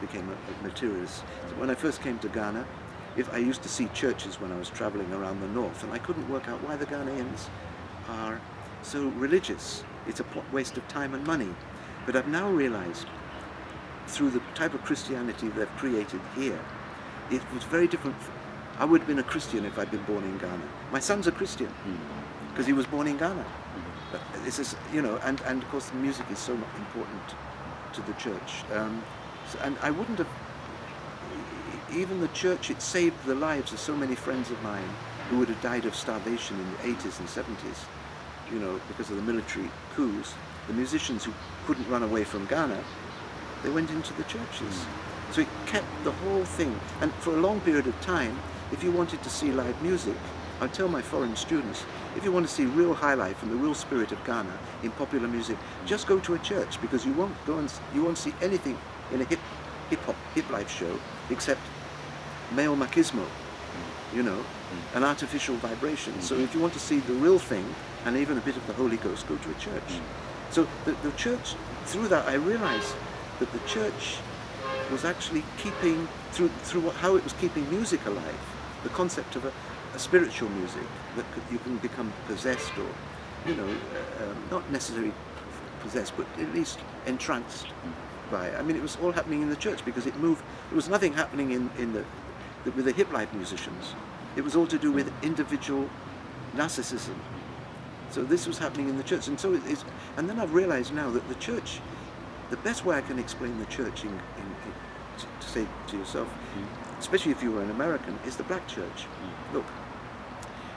became a materialist. So when I first came to Ghana, if I used to see churches when I was traveling around the north, and I couldn't work out why the Ghanaians are so religious. It's a waste of time and money. But I've now realized, through the type of Christianity they've created here, it was very different. I would have been a Christian if I'd been born in Ghana. My son's a Christian because he was born in Ghana. But this is, you know, and of course the music is so important to the church. And I wouldn't have, even the church, it saved the lives of so many friends of mine who would have died of starvation in the 80s and 70s, you know, because of the military coups. The musicians who couldn't run away from Ghana, they went into the churches. So it kept the whole thing. And for a long period of time, if you wanted to see live music, I tell my foreign students, if you want to see real high life and the real spirit of Ghana in popular music, just go to a church, because you won't see anything in a hip life show except male machismo, you know, an artificial vibration. So if you want to see the real thing and even a bit of the Holy Ghost, go to a church. So the church, through that I realized that the church was actually keeping, through how it was keeping music alive, the concept of a spiritual music that you can become possessed, or, you know, not necessarily possessed, but at least entranced by. I mean, it was all happening in the church because it moved. There was nothing happening with the hip life musicians. It was all to do with individual narcissism. So this was happening in the church, and so it is. And then I've realized now that the church, the best way I can explain the church to say to yourself, especially if you were an American, is the black church. Look,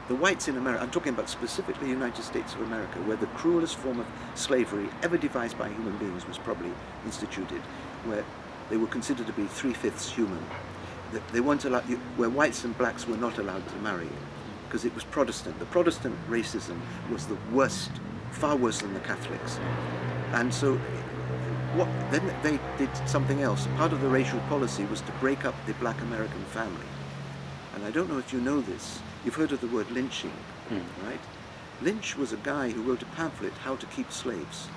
the whites in America, I'm talking about specifically the United States of America, where the cruelest form of slavery ever devised by human beings was probably instituted, where they were considered to be 3/5 human. They weren't allowed, where whites and blacks were not allowed to marry, because it was Protestant. The Protestant racism was the worst, far worse than the Catholics. And so then they did something else. Part of the racial policy was to break up the black American family. And I don't know if you know this. You've heard of the word lynching, right? Lynch was a guy who wrote a pamphlet, How to Keep Slaves.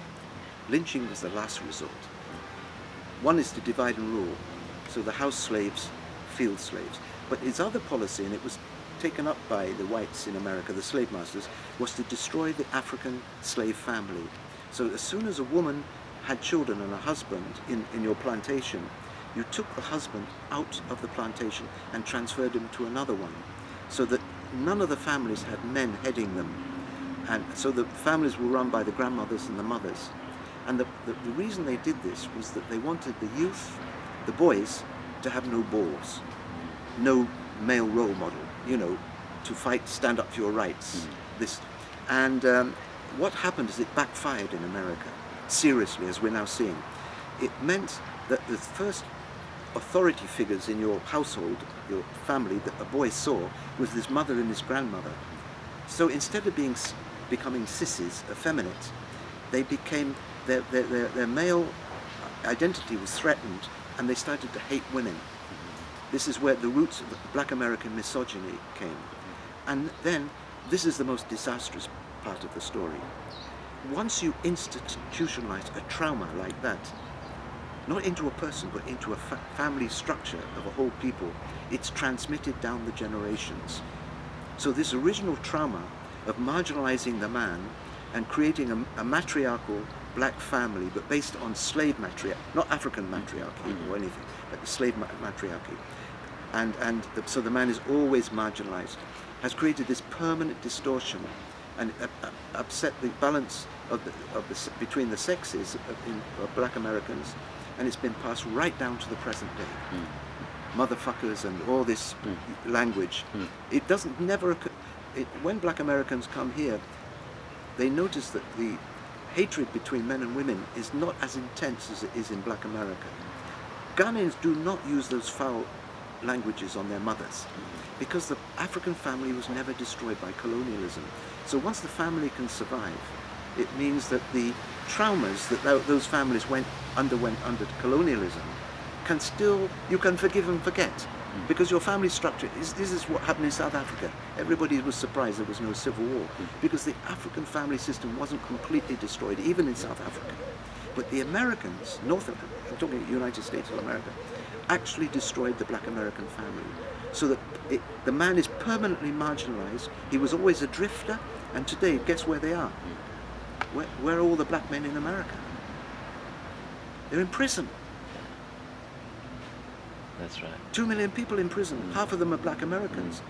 Lynching was the last resort. One is to divide and rule, so the house slaves, field slaves. But his other policy, and it was taken up by the whites in America, the slave masters, was to destroy the African slave family. So as soon as a woman had children and a husband in your plantation, you took the husband out of the plantation and transferred him to another one, so that none of the families had men heading them. And so the families were run by the grandmothers and the mothers. And the reason they did this was that they wanted the youth, the boys, to have no balls, no male role model, you know, to fight, stand up for your rights. What happened is it backfired in America, seriously, as we're now seeing. It meant that the first authority figures in your household, your family, that a boy saw was his mother and his grandmother. So instead of becoming sissies, effeminate, they became, their male identity was threatened, and they started to hate women. This is where the roots of black American misogyny came. And then, this is the most disastrous part of the story. Once you institutionalize a trauma like that, not into a person, but into a family structure of a whole people, it's transmitted down the generations. So this original trauma of marginalizing the man and creating a matriarchal black family, but based on slave matriarchy, not African matriarchy or anything, but the slave matriarchy. So the man is always marginalized, has created this permanent distortion and upset the balance between the sexes of black Americans, and it's been passed right down to the present day. Motherfuckers and all this language. It doesn't never occur. When black Americans come here, they notice that the hatred between men and women is not as intense as it is in black America. Ghanaians do not use those foul languages on their mothers, because the African family was never destroyed by colonialism. So once the family can survive, it means that the traumas that those families underwent under colonialism you can forgive and forget, because your family structure this is what happened in South Africa. Everybody was surprised there was no civil war, because the African family system wasn't completely destroyed, even in South Africa. But the Americans, I'm talking United States of America, actually destroyed the black American family. So that the man is permanently marginalized. He was always a drifter, and today, guess where they are? Where are all the black men in America? They're in prison. That's right. 2 million people in prison. Half of them are black Americans.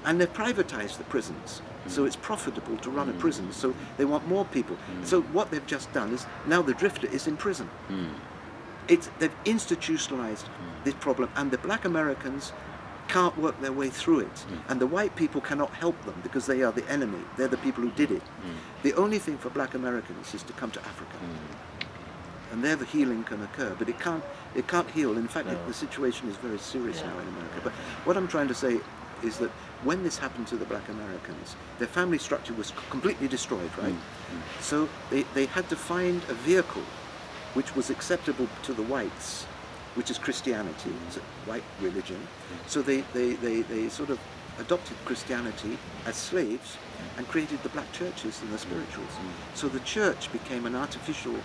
And they've privatized the prisons. So it's profitable to run a prison. So they want more people. So what they've just done is now the drifter is in prison. They've institutionalized this problem, and the black Americans can't work their way through it. And the white people cannot help them because they are the enemy. They're the people who did it. The only thing for black Americans is to come to Africa. And there the healing can occur, but it can't heal. In fact, the situation is very serious now in America. But what I'm trying to say is that when this happened to the black Americans, their family structure was completely destroyed, right? So they had to find a vehicle which was acceptable to the whites, which is Christianity, it's a white religion. So they sort of adopted Christianity as slaves and created the black churches and the spirituals. So the church became an artificial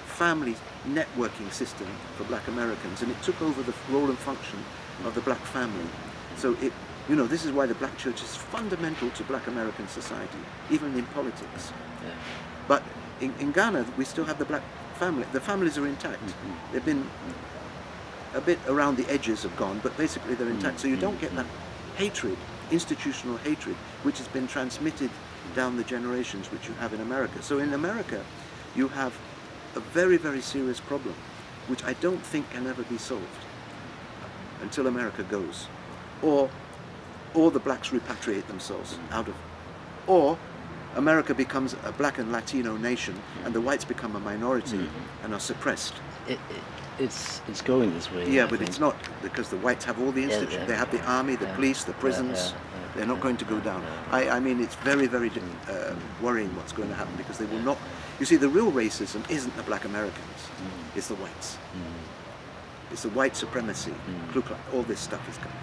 family networking system for black Americans, and it took over the role and function of the black family. So this is why the black church is fundamental to black American society, even in politics. But in Ghana, we still have the black family. The families are intact. They've been a bit around the edges, have gone, but basically they're intact. So you don't get that hatred, institutional hatred, which has been transmitted down the generations, which you have in America. So in America, you have a very, very serious problem, which I don't think can ever be solved until America goes, or the blacks repatriate themselves out of, or America becomes a black and Latino nation, and the whites become a minority and are suppressed. It's going this way. Yeah, but it's not, because the whites have all the institutions. They have the army, the police, the prisons. They're not going to go down. I mean, it's very, very worrying what's going to happen, because they will not. You see, the real racism isn't the black Americans. It's the whites. It's the white supremacy, Ku Klux, all this stuff is coming.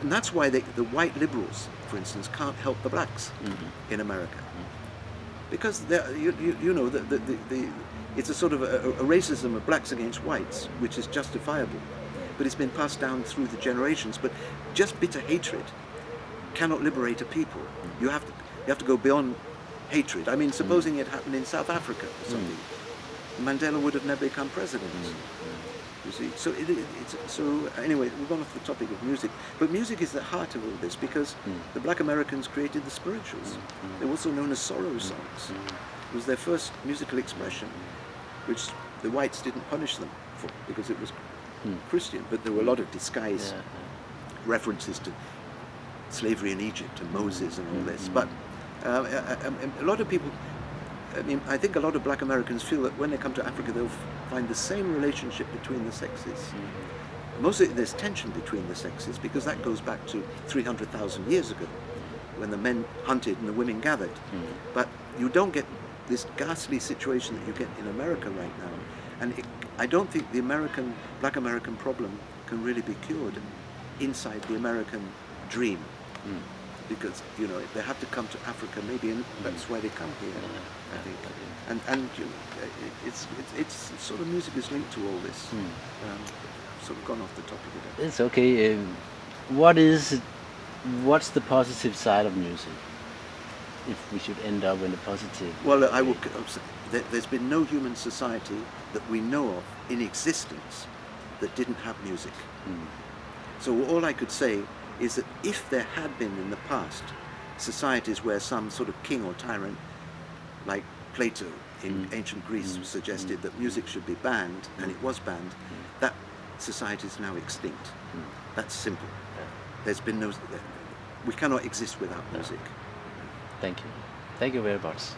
And that's why the white liberals, for instance, can't help the blacks in America, because it's a sort of a racism of blacks against whites, which is justifiable, but it's been passed down through the generations. But just bitter hatred cannot liberate a people. You have to go beyond hatred. I mean, supposing it happened in South Africa or something, Mandela would have never become president. You see, so so anyway, we've gone off the topic of music, but music is the heart of all this, because the black Americans created the spirituals. They're also known as sorrow songs. It was their first musical expression, which the whites didn't punish them for, because it was Christian, but there were a lot of disguised references to slavery in Egypt and Moses and all this. But a lot of people, I think a lot of black Americans feel that when they come to Africa, they'll find the same relationship between the sexes. Mostly there's tension between the sexes, because that goes back to 300,000 years ago, when the men hunted and the women gathered. But you don't get this ghastly situation that you get in America right now. And I don't think the black American problem can really be cured inside the American dream. Because they have to come to Africa, maybe, and that's why they come here, I think. And it's sort of, music is linked to all this. I've sort of gone off the topic a bit. It's okay. What's the positive side of music? If we should end up in a positive. Well, there's been no human society that we know of in existence that didn't have music. So all I could say is that if there had been in the past societies where some sort of king or tyrant, like Plato in ancient Greece, suggested that music should be banned, and it was banned, that society is now extinct. That's simple. There's been we cannot exist without music. Thank you. Thank you very much.